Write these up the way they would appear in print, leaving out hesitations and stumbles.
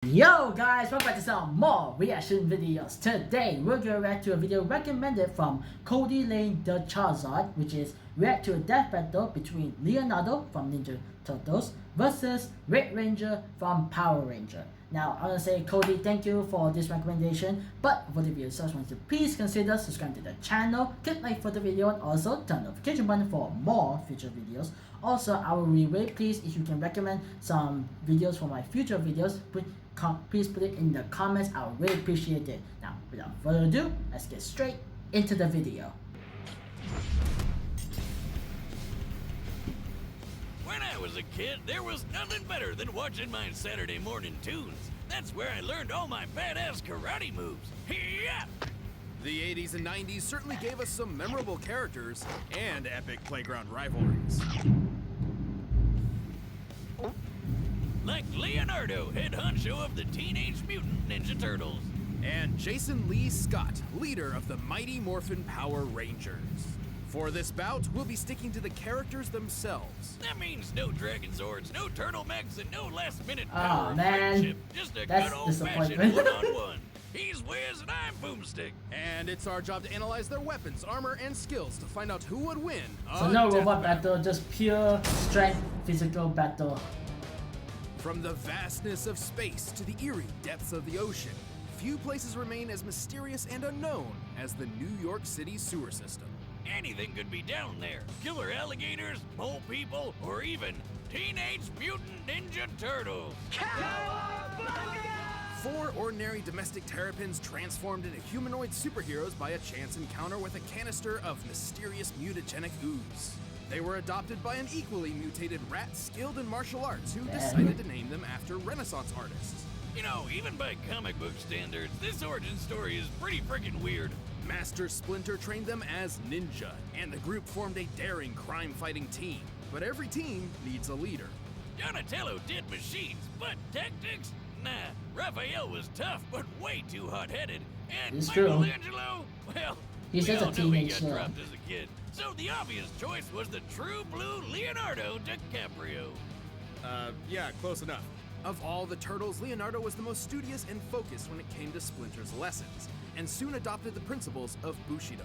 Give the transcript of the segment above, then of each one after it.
Yo guys, welcome back to some more reaction videos. Today we're gonna react to a video recommended from Cody Lane the Charizard, which is react to a death battle between Leonardo from Ninja Turtles versus Red Ranger from Power Ranger. Now I wanna say Cody, thank you for this recommendation, but for the video itself, I want you to please consider subscribing to the channel, click like for the video, and also turn the notification button for more future videos. Also, I will be very pleased if you can recommend some videos for my future videos. Please put it in the comments. I would really appreciate it. Now, without further ado, let's get straight into the video. When I was a kid, there was nothing better than watching my Saturday morning tunes. That's where I learned all my badass karate moves. Yeah! The 80s and 90s certainly gave us some memorable characters and epic playground rivalries. Like Leonardo, head honcho of the Teenage Mutant Ninja Turtles. And Jason Lee Scott, leader of the Mighty Morphin Power Rangers. For this bout, we'll be sticking to the characters themselves. That means no Dragon Zords, no Turtle Mechs, and no last-minute power man. friendship. Just a That's good old-fashioned disappointment. one-on-one. He's Wiz and I'm Boomstick. And it's our job to analyze their weapons, armor, and skills to find out who would win. So no robot battle, just pure strength physical battle. From the vastness of space to the eerie depths of the ocean, few places remain as mysterious and unknown as the New York City sewer system. Anything could be down there. Killer alligators, mole people, or even Teenage Mutant Ninja Turtles. Four ordinary domestic terrapins transformed into humanoid superheroes by a chance encounter with a canister of mysterious mutagenic ooze. They were adopted by an equally mutated rat skilled in martial arts who decided to name them after Renaissance artists. You know, even by comic book standards, this origin story is pretty freaking weird. Master Splinter trained them as ninja, and the group formed a daring crime-fighting team. But every team needs a leader. Donatello did machines, but tactics? Nah, Raphael was tough, but way too hot-headed. And It's true. Michelangelo, well, He's we just a all know he teenage got slut. dropped as a kid. So the obvious choice was the true blue Leonardo DiCaprio. Yeah, close enough. Of all the turtles, Leonardo was the most studious and focused when it came to Splinter's lessons, and soon adopted the principles of Bushido.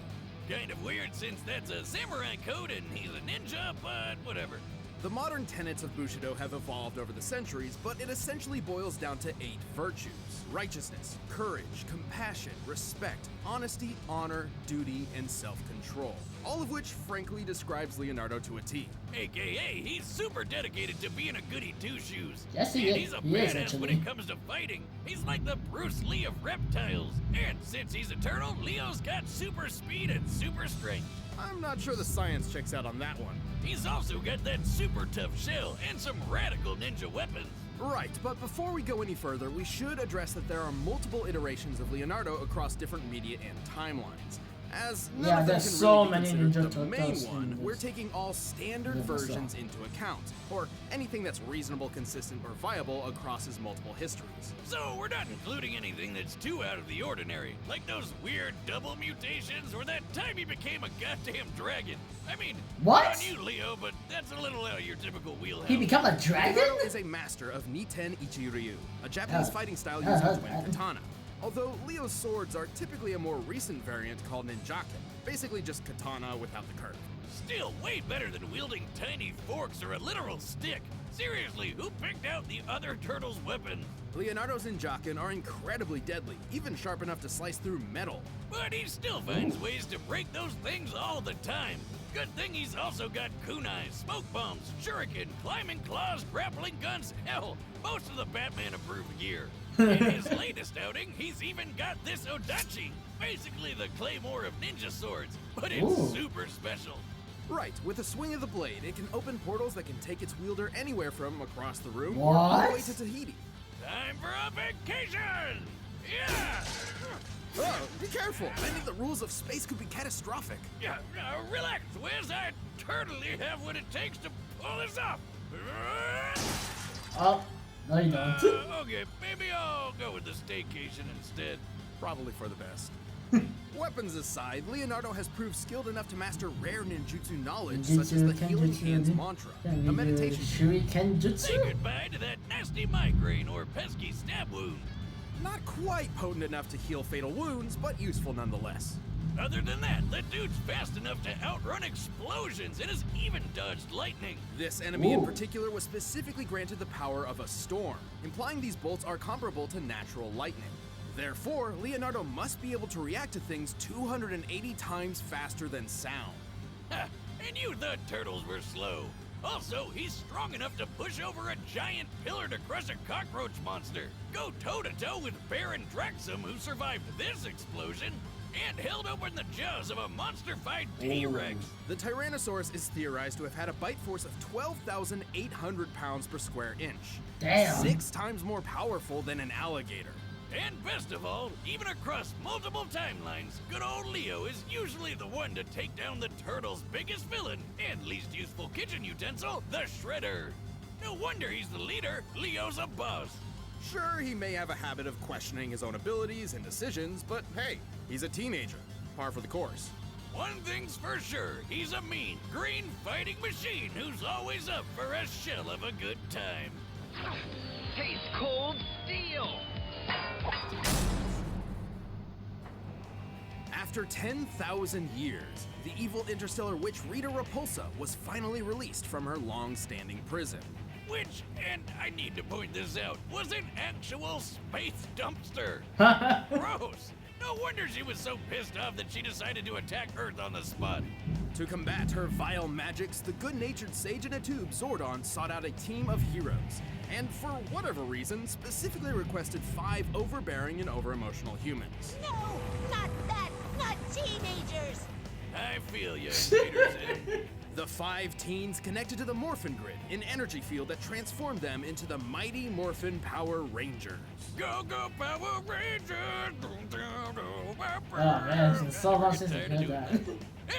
Kind of weird since that's a samurai code and he's a ninja, but whatever. The modern tenets of Bushido have evolved over the centuries, but it essentially boils down to 8 virtues: righteousness, courage, compassion, respect, honesty, honor, duty, and self-control. All of which frankly describes Leonardo to a T. AKA, he's super dedicated to being a goody two-shoes. Yes, he and is. he's a He is, badass when actually. it comes to fighting. He's like the Bruce Lee of reptiles. And since he's a turtle, Leo's got super speed and super strength. I'm not sure the science checks out on that one. He's also got that super tough shell and some radical ninja weapons. Right, but before we go any further, we should address that there are multiple iterations of Leonardo across different media and timelines. As none Yeah, of them there's can so really be many considered Ninja the main Turtles in one, this we're taking all standard universe. versions into account, or anything that's reasonable, consistent, or viable across his multiple histories. So we're not including anything that's too out of the ordinary, like those weird double mutations or that time he became a goddamn dragon. I mean, What? good on you, Leo, but that's a little out of your typical wheelhouse. He become a dragon? Leonardo is a master of Niten Ichi-Ryu, a Japanese Yeah. fighting style Yeah, using that's twin bad. katana. Although Leo's swords are typically a more recent variant called ninjaken, basically just katana without the curve. Still way better than wielding tiny forks or a literal stick. Seriously, who picked out the other turtle's weapon? Leonardo's ninjaken are incredibly deadly, even sharp enough to slice through metal. But he still finds ways to break those things all the time. Good thing he's also got kunais, smoke bombs, shuriken, climbing claws, grappling guns, hell, most of the Batman-approved gear. In his latest outing, he's even got this Odachi, basically the claymore of ninja swords, but it's Ooh. super special. Right, with a swing of the blade, it can open portals that can take its wielder anywhere from across the room or all the way What? to Tahiti. Time for a vacation! Yeah! Oh, be careful! I think the rules of space could be catastrophic. Yeah, relax, Wiz. I totally have what it takes to pull this off. Oh, no you don't. Okay, maybe I'll go with the staycation instead. Probably for the best. Weapons aside, Leonardo has proved skilled enough to master rare ninjutsu knowledge such as the Healing Hands mantra, a meditation. Shuriken Say jutsu? goodbye to that nasty migraine or pesky stab wound. Not quite potent enough to heal fatal wounds, but useful nonetheless. Other than that, the dude's fast enough to outrun explosions and has even dodged lightning. This enemy in Ooh. particular was specifically granted the power of a storm, implying these bolts are comparable to natural lightning. Therefore, Leonardo must be able to react to things 280 times faster than sound. Ha! And you thought turtles were slow. Also, he's strong enough to push over a giant pillar to crush a cockroach monster, go toe-to-toe with Baron Draxum, who survived this explosion, and held open the jaws of a monster-fied T-Rex. The Tyrannosaurus is theorized to have had a bite force of 12,800 pounds per square inch. Damn. 6 times more powerful than an alligator. And best of all, even across multiple timelines, good old Leo is usually the one to take down the turtle's biggest villain and least useful kitchen utensil, the Shredder. No wonder he's the leader. Leo's a boss. Sure, he may have a habit of questioning his own abilities and decisions, but hey, he's a teenager. Par for the course. One thing's for sure, he's a mean, green fighting machine who's always up for a shell of a good time. Tastes cold steel. After 10,000 years, the evil interstellar witch Rita Repulsa was finally released from her long-standing prison. Which, and I need to point this out, was an actual space dumpster. Gross! No wonder she was so pissed off that she decided to attack Earth on the spot. To combat her vile magics, the good-natured sage in a tube Zordon sought out a team of heroes, and for whatever reason, specifically requested 5 overbearing and over-emotional humans. No, not that, not teenagers. I feel you, Peterson. The 5 teens connected to the Morphin Grid, an energy field that transformed them into the mighty Morphin Power Rangers. Go, go, Power Rangers! Oh man, it's been so long since I heard that.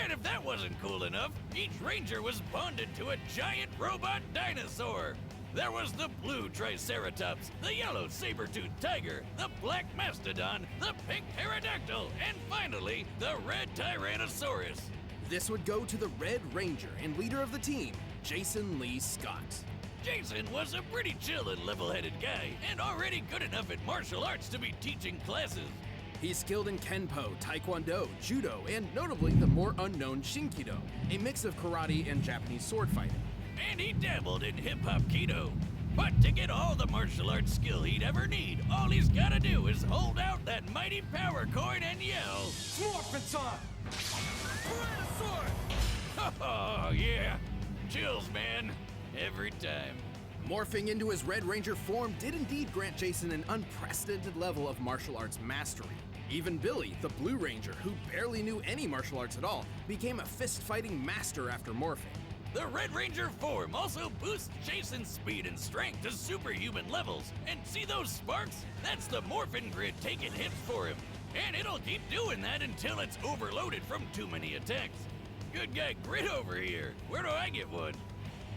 And if that wasn't cool enough, each ranger was bonded to a giant robot dinosaur. There was the blue Triceratops, the yellow saber-toothed tiger, the black mastodon, the pink pterodactyl, and finally, the red Tyrannosaurus. This would go to the Red Ranger and leader of the team, Jason Lee Scott. Jason was a pretty chill and level-headed guy, and already good enough at martial arts to be teaching classes. He's skilled in Kenpo, Taekwondo, Judo, and notably the more unknown Shinkido, a mix of karate and Japanese sword fighting. And he dabbled in hip-hop keto. But to get all the martial arts skill he'd ever need, all he's gotta do is hold out that mighty power coin and yell, Morphin time! oh yeah, chills, man, every time. Morphing into his Red Ranger form did indeed grant Jason an unprecedented level of martial arts mastery. Even Billy, the Blue Ranger, who barely knew any martial arts at all, became a fist-fighting master after morphing. The Red Ranger form also boosts Jason's speed and strength to superhuman levels. And see those sparks? That's the Morphin Grid taking hits for him. And it'll keep doing that until it's overloaded from too many attacks. Good guy Grid over here. Where do I get one?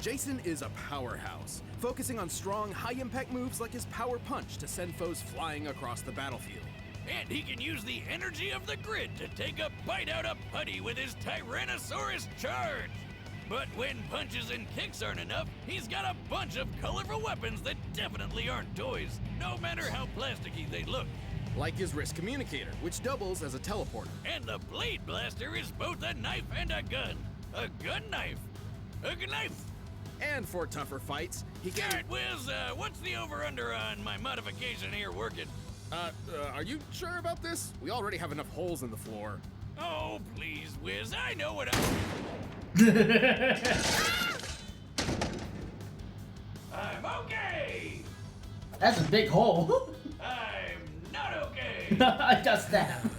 Jason is a powerhouse, focusing on strong, high-impact moves like his Power Punch to send foes flying across the battlefield. And he can use the energy of the grid to take a bite out of Putty with his Tyrannosaurus charge. But when punches and kicks aren't enough, he's got a bunch of colorful weapons that definitely aren't toys, no matter how plasticky they look. Like his wrist communicator, which doubles as a teleporter. And the Blade Blaster is both a knife and a gun. A gun knife. A knife. And for tougher fights, he can... Alright, Wiz, what's the over-under on my modification here working? Are you sure about this? We already have enough holes in the floor. Oh, please, Wiz, I know what I'm okay! That's a big hole. I'm not okay! I got stabbed.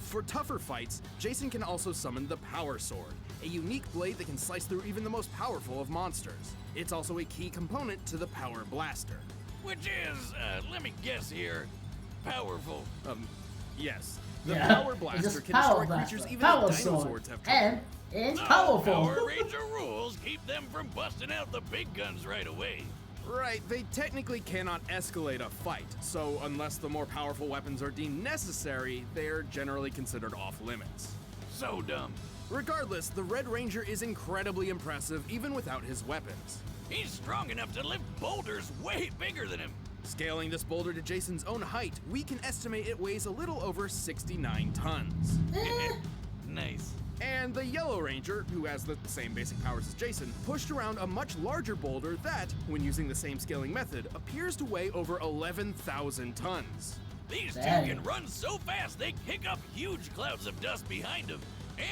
For tougher fights, Jason can also summon the Power Sword, a unique blade that can slice through even the most powerful of monsters. It's also a key component to the Power Blaster. Which is, let me guess here, powerful. Yes. The Yeah, Power it's Blaster just can power destroy blaster, creatures even power if sword, dinosaurs have trouble. and it's The powerful. Power Ranger rules keep them from busting out the big guns right away. Right, they technically cannot escalate a fight, so unless the more powerful weapons are deemed necessary, they're generally considered off limits. So dumb. Regardless, the Red Ranger is incredibly impressive even without his weapons. He's strong enough to lift boulders way bigger than him. Scaling this boulder to Jason's own height, we can estimate it weighs a little over 69 tons. Nice. And the Yellow Ranger, who has the same basic powers as Jason, pushed around a much larger boulder that, when using the same scaling method, appears to weigh over 11,000 tons. These two Dang. can run so fast they kick up huge clouds of dust behind them.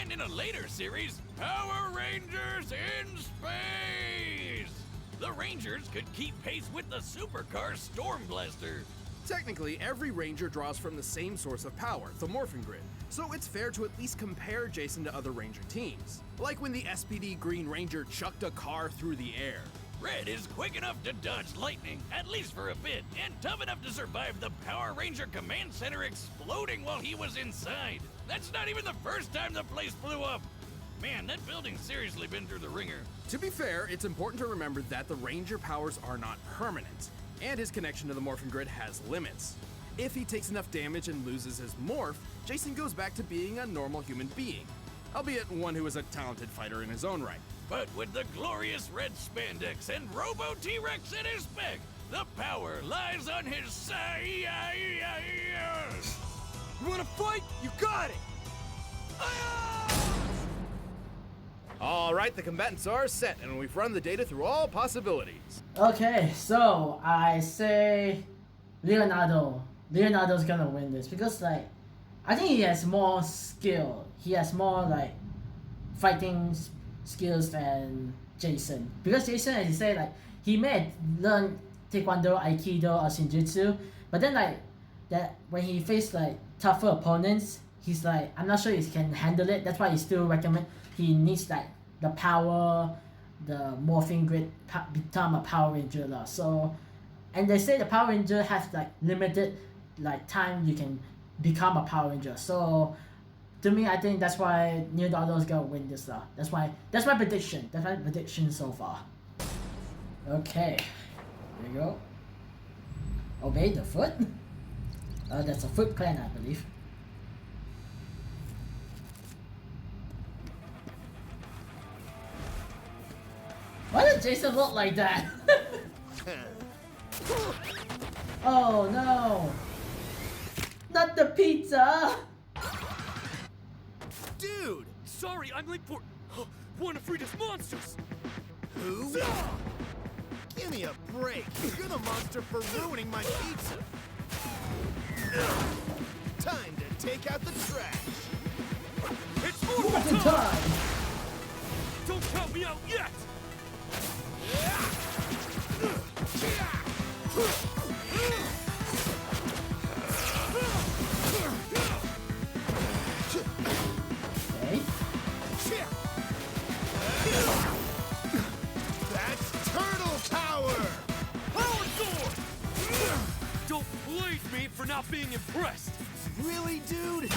And in a later series, Power Rangers in Space! The Rangers could keep pace with the supercar Storm Blaster. Technically, every Ranger draws from the same source of power, the Morphin Grid, so it's fair to at least compare Jason to other Ranger teams. Like when the SPD Green Ranger chucked a car through the air. Red is quick enough to dodge lightning, at least for a bit, and tough enough to survive the Power Ranger Command Center exploding while he was inside. That's not even the first time the place blew up. Man, that building's seriously been through the ringer. To be fair, it's important to remember that the Ranger powers are not permanent, and his connection to the Morphin Grid has limits. If he takes enough damage and loses his morph, Jason goes back to being a normal human being, albeit one who is a talented fighter in his own right. But with the glorious red spandex and Robo T-Rex at his back, the power lies on his side. You wanna fight? You got it! Alright, the combatants are set, and we've run the data through all possibilities. Okay, so I say Leonardo. Leonardo's gonna win this because, like, I think he has more skill. He has more, like, fighting skills than Jason. Because Jason, as you say, like, he may have learned Taekwondo, Aikido, or Shinjutsu, but then, like, that when he faced, like, tougher opponents, he's like, I'm not sure he can handle it. That's why he still recommend he needs, like, the power, the Morphin Grid, become a Power Ranger lah. So, and they say the Power Ranger has, like, limited, like, time you can become a Power Ranger. So, to me, I think that's why Leonardo's gonna win this lah. That's my prediction. That's my prediction so far. Okay, there you go. Obey the foot. That's a Foot Clan, I believe. Why does Jason look like that? Oh no! Not the pizza! Dude! Sorry, I'm late for one of Frida's monsters! Who? Give me a break. You're the monster for ruining my pizza. Time to take out the trash. It's Morphin' Morphin' time! time! Don't count me out yet! Okay. That's turtle power! Power Sword! Don't blaze me for not being impressed! Really, dude?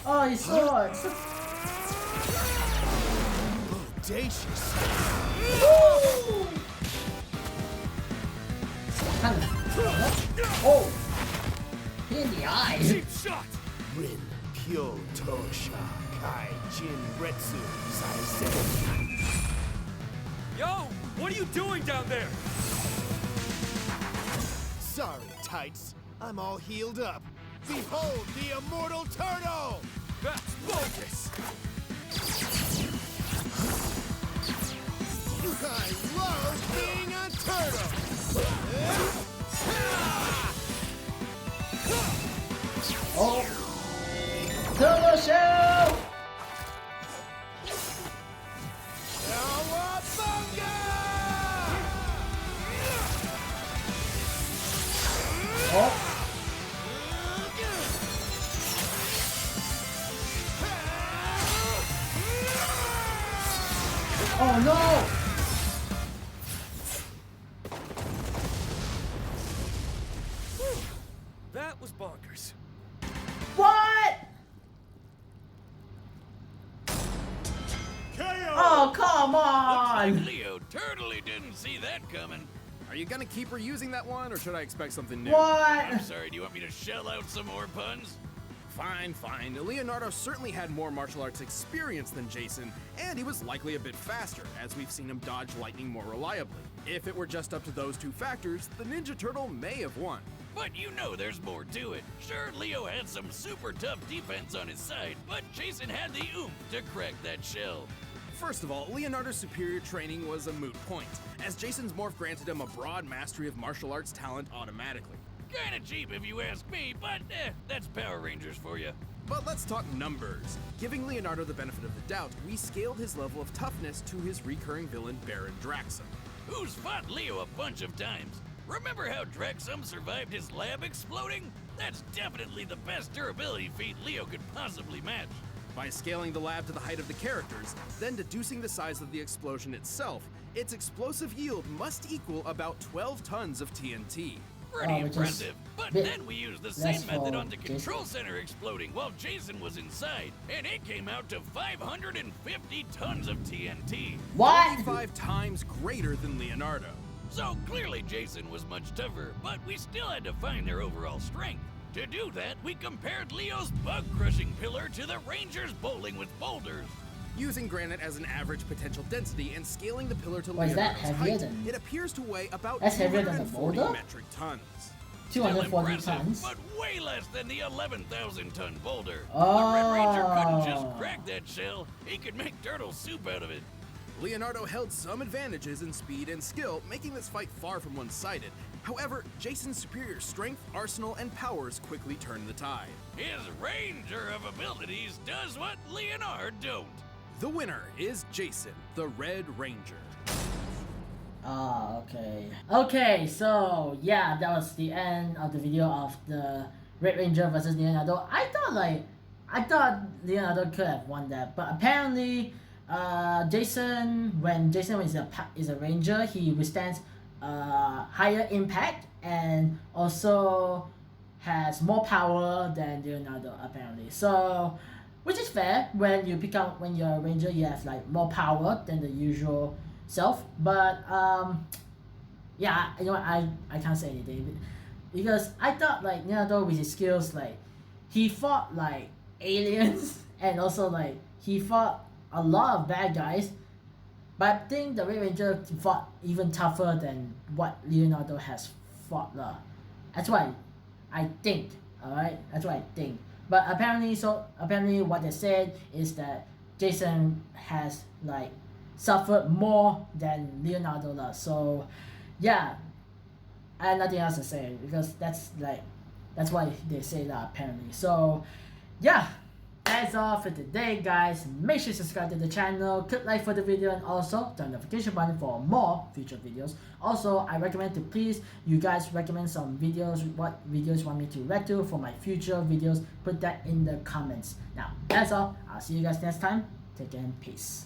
Oh, he swords! Audacious. Oh! In the eyes! Cheap shot! Rin Pyo Tosha Kai Jin Retsu Saisen. Yo! What are you doing down there? Sorry, tights. I'm all healed up. Behold the immortal turtle! That's bogus! I love being a turtle! Oh! Turbo Shell! Cowabunga! Oh! Oh no! That was bonkers. on. Leo totally didn't see that coming. Are you gonna keep reusing that one, or should I expect something new? I'm What? sorry, do you want me to shell out some more puns? Fine, fine. Leonardo certainly had more martial arts experience than Jason, and he was likely a bit faster, as we've seen him dodge lightning more reliably. If it were just up to those two factors, the Ninja Turtle may have won. But you know there's more to it. Sure, Leo had some super tough defense on his side, but Jason had the oomph to crack that shell. First of all, Leonardo's superior training was a moot point, as Jason's morph granted him a broad mastery of martial arts talent automatically. Kinda cheap if you ask me, but that's Power Rangers for you. But let's talk numbers. Giving Leonardo the benefit of the doubt, we scaled his level of toughness to his recurring villain Baron Draxum. Who's fought Leo a bunch of times? Remember how Draxum survived his lab exploding? That's definitely the best durability feat Leo could possibly match. By scaling the lab to the height of the characters, then deducing the size of the explosion itself, its explosive yield must equal about 12 tons of TNT. Pretty which is impressive. But bit then we used the less same method for on the Jason. control center exploding while Jason was inside, and it came out to 550 tons of TNT. What? 35 times greater than Leonardo. So clearly Jason was much tougher, but we still had to find their overall strength. To do that, we compared Leo's bug-crushing pillar to the Rangers bowling with boulders. Using granite as an average potential density and scaling the pillar to Was that Leonardo's heavier height, than- it appears to weigh about That's heavier than the 240 boulder? metric tons. Still 240 impressive, tons. but way less than the 11,000-ton boulder. The Red Ranger couldn't just Oh. crack that shell, he could make turtle soup out of it. Leonardo held some advantages in speed and skill, making this fight far from one-sided. However, Jason's superior strength, arsenal, and powers quickly turned the tide. His Ranger of abilities does what Leonardo don't. The winner is Jason, the Red Ranger. Ah, okay. Okay, so yeah, that was the end of the video of the Red Ranger versus Leonardo. I thought Leonardo could have won that, but apparently, when Jason is a Ranger, he withstands higher impact and also has more power than Leonardo apparently. So, which is fair. When you're a Ranger, you have like more power than the usual self. But yeah, you know what, I can't say anything because I thought like Leonardo with his skills, like he fought like aliens and also like he fought a lot of bad guys. But I think the Red Ranger fought even tougher than what Leonardo has fought lah. That's what I think. Alright, that's what I think. But apparently what they said is that Jason has like suffered more than Leonardo lah. So yeah, I have nothing else to say because that's what they say lah apparently. So yeah, that's all for today guys. Make sure to subscribe to the channel, click like for the video, and also turn the notification button for more future videos. Also, I recommend to please you guys recommend some videos, what videos you want me to react to for my future videos. Put that in the comments. Now that's all. I'll see you guys next time. Take care and peace.